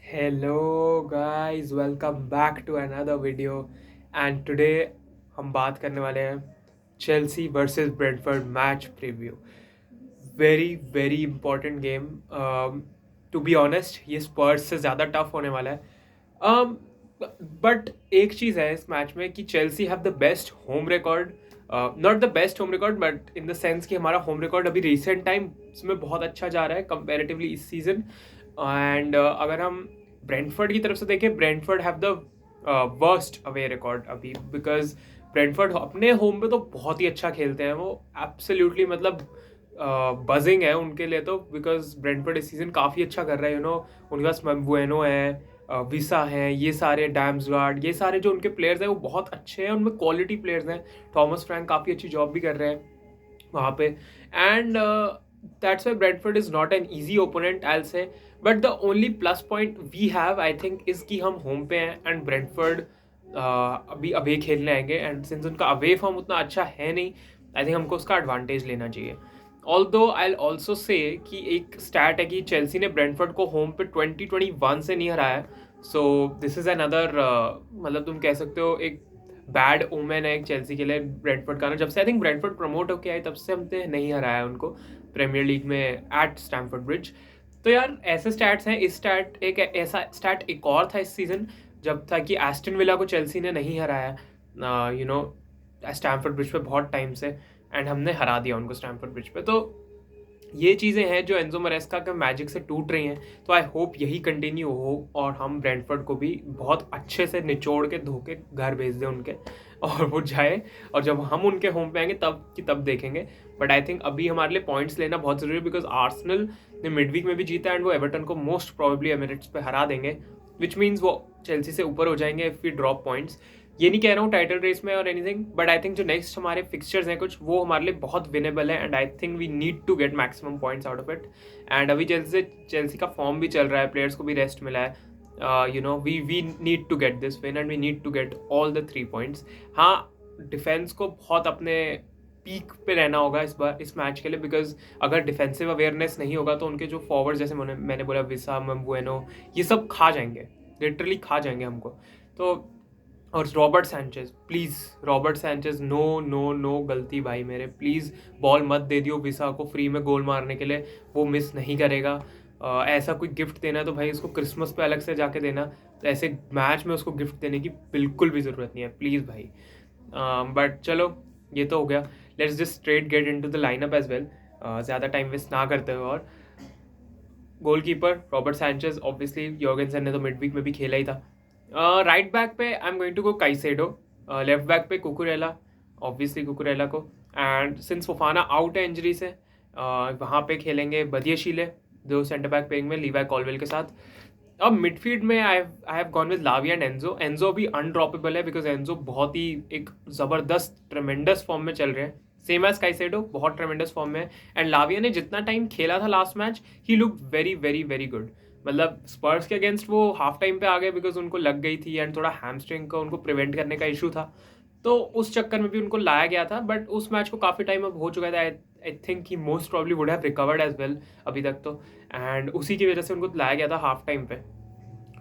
Hello guys, welcome back to another video. And today हम बात करने वाले हैं Chelsea versus Brentford match preview. Very very important game. To be honest, ये Spurs से ज़्यादा टफ होने वाला है। बट एक चीज़ है इस मैच में कि Chelsea have the best home record. Not the best home record but in the sense कि हमारा होम रिकॉर्ड अभी रिसेंट टाइम में बहुत अच्छा जा रहा है कंपेरेटिवली इस सीज़न। एंड अगर हम ब्रेंटफोर्ड की तरफ से देखें, Brentford have the worst away record अभी, बिकॉज ब्रेंटफोर्ड अपने होम पे तो बहुत ही अच्छा खेलते हैं वो। एब्सोल्युटली मतलब बजिंग है उनके लिए तो, बिकॉज ब्रेंटफोर्ड इस सीज़न काफ़ी अच्छा कर रहा है। उनके पास बुएनो है, विसा है, ये सारे डैम्सगार्ड, ये सारे जो उनके प्लेयर्स हैं वो बहुत अच्छे हैं, उनमें क्वालिटी प्लेयर्स हैं। थॉमस फ्रैंक काफ़ी अच्छी जॉब भी कर रहे हैं वहाँ पे। And that's why Brentford is not an easy opponent I will say. But the only plus point we have I think is कि हम होम पे हैं एंड ब्रेंटफोर्ड अभी अवे खेलने आएंगे। एंड सिंस उनका अवे फॉर्म उतना अच्छा है नहीं, आई थिंक हमको उसका एडवांटेज लेना चाहिए। ऑल्दो आई ऑल्सो से कि एक स्टैट है कि चेल्सी ने ब्रेंटफोर्ड को होम पे 2021 से नहीं हराया। सो दिस इज़ अनदर, मतलब तुम कह सकते हो एक बैड ओमेन है एक चेल्सी के लिए ब्रेंटफोर्ड का ना। जब से आई थिंक ब्रेंटफोर्ड प्रमोट होके आए तब से हमने नहीं हराया उनको प्रीमियर लीग में एट स्टैमफोर्ड ब्रिज। तो यार ऐसे स्टैट्स हैं। इस स्टैट एक ऐसा स्टैट एक और था इस सीज़न जब था कि एस्टन विला को चेल्सी ने नहीं हराया स्टैमफोर्ड ब्रिज पे बहुत टाइम से, एंड हमने हरा दिया उनको स्टैमफोर्ड ब्रिज पे। तो ये चीज़ें हैं जो एंजो मरेस्का के मैजिक से टूट रही हैं। तो आई होप यही कंटिन्यू हो और हम ब्रेंटफोर्ड को भी बहुत अच्छे से निचोड़ के धो के घर भेज दें उनके, और वो जाए। और जब हम उनके होम पे आएंगे तब देखेंगे। बट आई थिंक अभी हमारे लिए पॉइंट्स लेना बहुत ज़रूरी है, बिकॉज आर्सेनल ने मिडवीक में भी जीता एंड वो एवर्टन को मोस्ट प्रोबेबली एमिरेट्स पे हरा देंगे, विच मीन्स वो चेल्सी से ऊपर हो जाएंगे इफ़ वी ड्रॉप पॉइंट्स। ये नहीं कह रहा हूँ टाइटल रेस में और एनीथिंग, बट आई थिंक जो नेक्स्ट हमारे फिक्सचर्स हैं कुछ, वो हमारे लिए बहुत विनेबल है and I think we need to get maximum points out of it. And अभी चेल्सी का फॉर्म भी चल रहा है, प्लेयर्स को भी रेस्ट मिला है। We need to get this win and we need to get all the 3 points. हाँ, डिफेंस को बहुत अपने पीक पे रहना होगा इस बार इस मैच के लिए, बिकॉज अगर डिफेंसिव अवेयरनेस नहीं होगा तो उनके जो फॉरवर्ड, जैसे मैंने बोला विसा, म्बुएनो, ये सब खा जाएंगे, लिटरली खा जाएंगे हमको। तो और Robert Sanchez, please Robert Sanchez, no no no गलती भाई मेरे, प्लीज़ बॉल मत दे दियो विसा को फ्री में गोल मारने के लिए, वो मिस नहीं करेगा। ऐसा कोई गिफ्ट देना है तो भाई उसको क्रिसमस पे अलग से जाके देना, तो ऐसे मैच में उसको गिफ्ट देने की बिल्कुल भी ज़रूरत नहीं है, प्लीज़ भाई। बट चलो, ये तो हो गया। Let's just straight get into the lineup as well, ज़्यादा टाइम वेस्ट ना करते हुए। और goalkeeper Robert Sanchez, obviously Jorgensen ने तो मिडवीक में भी खेला ही था। राइट बैक पे I am going to go Caicedo, left back पे कुकुरेला, ऑब्वियसली कुकुरेला को। एंड सिंस फोफाना आउट है इंजरी से, वहाँ पे खेलेंगे बदियशीले जो सेंटर बैक पेइंग में लीवाई कॉलवेल के साथ। अब मिडफील्ड में I have gone with लाविया and Enzo. Enzo भी अनड्रॉपेबल है बिकॉज एंजो बहुत ही एक ज़बरदस्त ट्रेमेंडस फॉर्म में चल रहे हैं, सेम एज काइसेडो बहुत ट्रेमेंडस फॉर्म में है। एंड लाविया ने जितना टाइम खेला था last match, he look very very very good. मतलब स्पर्स के अगेंस्ट वो हाफ टाइम पे आ गए बिकॉज उनको लग गई थी एंड थोड़ा हैमस्ट्रिंग का उनको प्रिवेंट करने का इशू था, तो उस चक्कर में भी उनको लाया गया था। बट उस मैच को काफ़ी टाइम अब हो चुका था, I think he most probably would have recovered as well अभी तक तो, एंड उसी की वजह से उनको लाया गया था हाफ टाइम पे।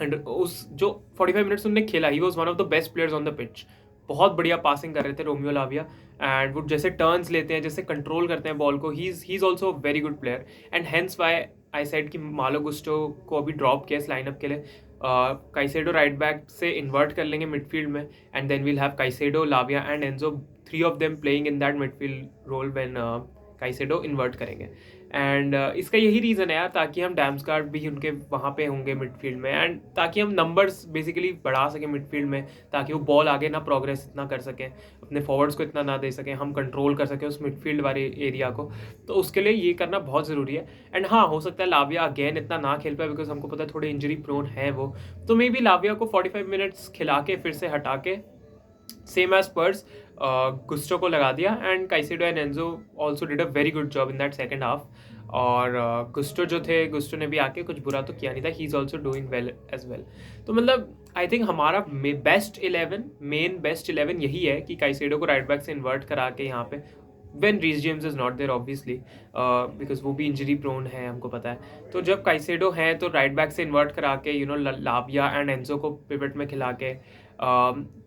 एंड उस जो 45 मिनट्स उन्होंने खेला, he was one of the best players on the pitch. बहुत बढ़िया पासिंग कर रहे थे रोमियो लाविया, एंड वो जैसे टर्न्स लेते हैं, जैसे कंट्रोल करते हैं बॉल को, he is also very good player. And hence why I said कि मालो गुस्टो को अभी ड्रॉप किया इस लाइनअप के लिए। काइसेडो राइट बैक से इन्वर्ट कर लेंगे मिडफील्ड में, and then we'll have Caicedo, Lavia and Enzo, 3 of them playing in that midfield role when Caicedo invert करेंगे। एंड इसका यही रीज़न है यार, ताकि हम डैम्सगार्ड भी उनके वहाँ पे होंगे मिडफील्ड में, एंड ताकि हम नंबर्स बेसिकली बढ़ा सकें मिडफील्ड में, ताकि वो बॉल आगे ना प्रोग्रेस इतना कर सकें, अपने फॉरवर्ड्स को इतना ना दे सकें, हम कंट्रोल कर सकें उस मिडफील्ड वाले एरिया को। तो उसके लिए ये करना बहुत ज़रूरी है। एंड हाँ, हो सकता है लाविया अगेन इतना ना खेल पाए बिकॉज हमको पता है थोड़े इंजरी प्रोन है वो, तो मे बी लाविया को 45 मिनट्स खिला के फिर से हटा के सेम एज पर्स गुस्टो को लगा दिया, and Caicedo and Enzo also did a very good job in that second half. और गुस्टो जो थे, गुस्टो ने भी आके कुछ बुरा तो किया नहीं था, he is also doing well as well. तो मतलब आई थिंक हमारा बेस्ट 11, मेन बेस्ट 11 यही है कि काइसेडो को राइट बैक से इन्वर्ट करा के यहाँ पे when Reece James is not there obviously, because वो भी इंजरी प्रोन है, हमको पता है। तो जब काइसेडो है तो राइट बैक से इन्वर्ट करा के लाविया एंड एंजो को पिवट में खिला के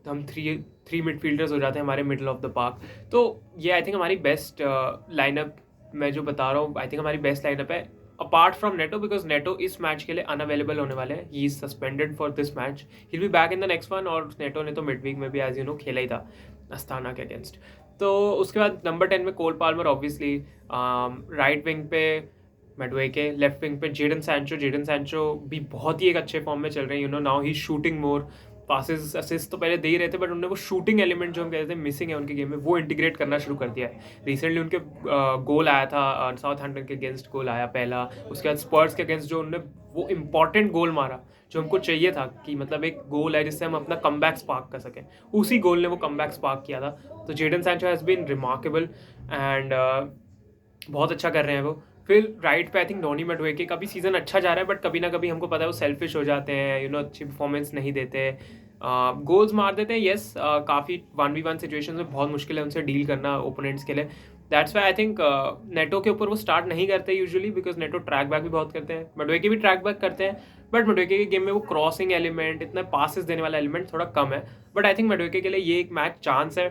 हम थ्री मिडफील्डर्स हो जाते हैं हमारे मिडल ऑफ द पार्क। तो ये आई थिंक हमारी बेस्ट लाइनअप, मैं जो बता रहा हूँ आई थिंक हमारी बेस्ट लाइनअप है apart from NATO, because NATO इस मैच के लिए अनअवेलेबल होने वाले हैं। He is suspended for this match, he will be back in the next one. और नेटो ने तो मिड वीक में भी एज यू नो खेला ही था अस्ताना के अगेंस्ट। तो उसके बाद नंबर 10 में कोल पाल्मर ऑब्वियसली, राइट विंग पे मेडवेके, लेफ्ट विंग पे जेडन सैंचो भी बहुत ही एक अच्छे फॉर्म में चल रहे हैं। Now he shooting more, passes assist तो पहले दे ही रहे थे, बट उन्होंने वो शूटिंग एलिमेंट जो हम कहते थे मिसिंग है उनके गेम में, वो इंटीग्रेट करना शुरू कर दिया है। रिसेंटली उनके गोल आया था, साउथहैम्पटन के अगेंस्ट गोल आया पहला, उसके बाद स्पर्स के अगेंस्ट जो उन्होंने वो इंपॉर्टेंट गोल मारा जो हमको चाहिए था, कि मतलब एक गोल है जिससे हम अपना कमबैक स्पार्क कर सकें, उसी गोल ने वो कमबैक स्पार्क किया था। तो Jadon Sancho has been remarkable and बहुत अच्छा कर रहे हैं वो। फिर राइट पे आई थिंक नोनी मेडवेके का भी सीज़न अच्छा जा रहा है, बट कभी ना कभी हमको पता है वो सेल्फिश हो जाते हैं, अच्छी परफॉर्मेंस नहीं देते, गोल्स मार देते हैं। येस, काफ़ी 1v1 सिचुएशन में बहुत मुश्किल है उनसे डील करना ओपोनेंट्स के लिए। That's why I think NATO के ऊपर वो स्टार्ट नहीं करते usually, because NATO track back भी बहुत करते हैं, मेडवेके भी ट्रैक बैक करते हैं, बट मेडवेके के गेम में वो क्रॉसिंग एलिमेंट, इतना पासिस देने वाला एलिमेंट थोड़ा कम है। बट आई थिंक मेडवेके के लिए ये एक मैच चांस है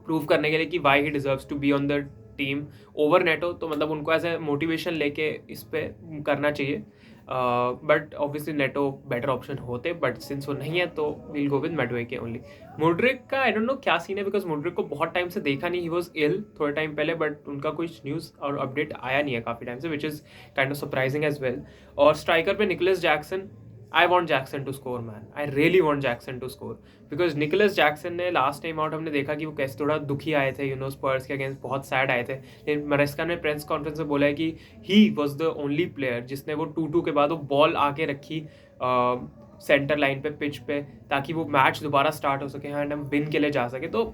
प्रूव करने के लिए कि why he deserves to be on the team over Neto. तो मतलब उनको ऐसे मोटिवेशन लेके इस पे करना चाहिए, but obviously Neto better option होते, बट सिंस वो नहीं है तो will go with Madueke only. Mudryk का आई डोंट नो क्या सीन है, बिकॉज मुड्रिक को बहुत टाइम से देखा नहीं, ही वॉज इल थोड़े टाइम पहले, बट उनका कुछ न्यूज़ और अपडेट आया नहीं है काफ़ी टाइम से, which is kind of surprising as well. और स्ट्राइकर पे Nicolas Jackson, I want Jackson to score, man. I really want Jackson to score because Nicholas Jackson ने लास्ट टाइम आउट हमने देखा कि वो कैसे थोड़ा दुखी आए थे, स्पर्स के अगेंस्ट बहुत सैड आए थे। लेकिन मरेस्का ने प्रेस कॉन्फ्रेंस में बोला है कि he was the only player जिसने वो 2-2 के बाद वो बॉल आके रखी सेंटर लाइन पे, पिच पे, ताकि वो मैच दोबारा स्टार्ट हो सके एंड हम विन के लिए जा सके। तो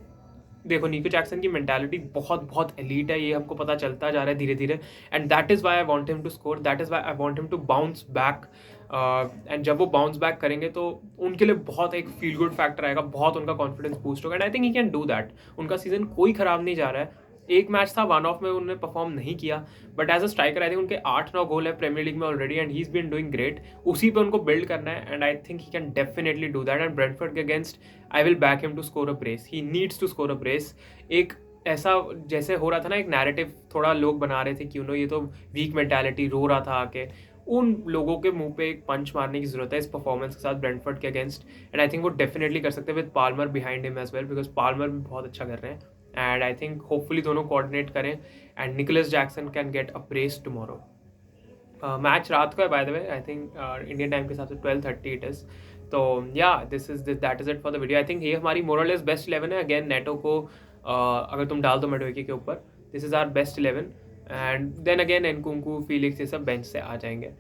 देखो निको जैक्सन की मेंटालिटी बहुत बहुत एलीट है, ये हमको पता चलता जा रहा है धीरे धीरे, and that is why I want him to score, that is why I want him to bounce back. And जब वो बाउंस बैक करेंगे तो उनके लिए बहुत एक फील गुड फैक्टर आएगा, बहुत उनका कॉन्फिडेंस बूस्ट होगा, and I think he can do that. उनका सीजन कोई ख़राब नहीं जा रहा है। एक मैच था वन ऑफ में उन्होंने परफॉर्म नहीं किया, but as a striker I think उनके 8-9 गोल है प्रीमियर लीग में already, and he is been doing great. उसी पे उनको बिल्ड करना है, and I think he can definitely do that. And Brentford के against I will back him to score a brace, he needs to score a brace. एक ऐसा जैसे हो रहा था ना, एक नैरेटिव थोड़ा लोग बना रहे थे कि ये तो वीक मेंटालिटी, रो रहा था आके, उन लोगों के मुंह पे एक पंच मारने की जरूरत है इस परफॉर्मेंस के साथ ब्रेंटफोर्ड के अगेंस्ट, एंड आई थिंक वो डेफिनेटली कर सकते हैं with Palmer behind him as well, because Palmer भी बहुत अच्छा कर रहे हैं, एंड आई थिंक होपफुली दोनों कोऑर्डिनेट करें and Nicolas Jackson can get a press tomorrow. Match रात को है by the way, I think Indian time के हिसाब से 12:30 इट इज़। तो yeah that is it for the video. I think ये हमारी मोरलेस बेस्ट 11 है। अगेन नेटो को अगर तुम डाल दो मेडवेके के ऊपर, this is our best 11, and then again Nkunku, Felix, ये सब बेंच से आ जाएंगे।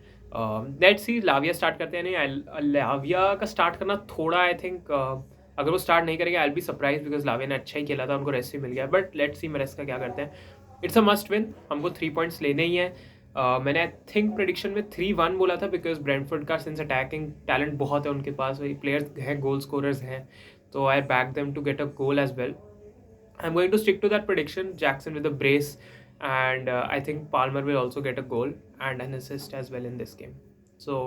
लेट्स सी लाविया स्टार्ट करते हैं नहीं। लाविया का स्टार्ट करना थोड़ा आई थिंक अगर वो स्टार्ट नहीं करेंगे I will be surprise, because Lavia ने अच्छा ही खेला था, उनको रेस्ट भी मिल गया, बट लेट्स सी मरेस्का क्या करते हैं। इट्स अ मस्ट विन, हमको 3 पॉइंट्स लेने ही हैं। मैंने आई थिंक प्रेडिक्शन में 3-1 बोला था, बिकॉज ब्रेंटफोर्ड का सिंस अटैकिंग टैलेंट बहुत है उनके पास, वही प्लेयर्स हैं, गोल स्कोरर्स हैं, तो I back them to get a goal as well. I'm going to stick to that prediction. Jackson with a brace, and I think Palmer will also get a goal and an assist as well in this game. So,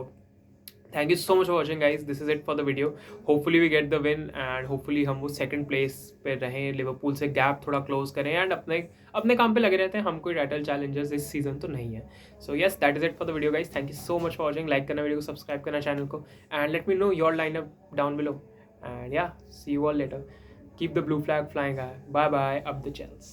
thank you so much for watching, guys. This is it for the video. Hopefully we get the win, and hopefully हम वो second place पे रहें, Liverpool से gap थोड़ा close करें, and अपने काम पे लगे रहते हैं। हम कोई टाइटल चैलेंजर्स इस सीजन तो नहीं है। So yes, that is it for the video, guys. Thank you so much for watching. Like करना वीडियो को, सब्सक्राइब करना चैनल को, and let me know your lineup down below, and yeah see you all later. Keep the blue flag flying high. Bye bye, up the Chels.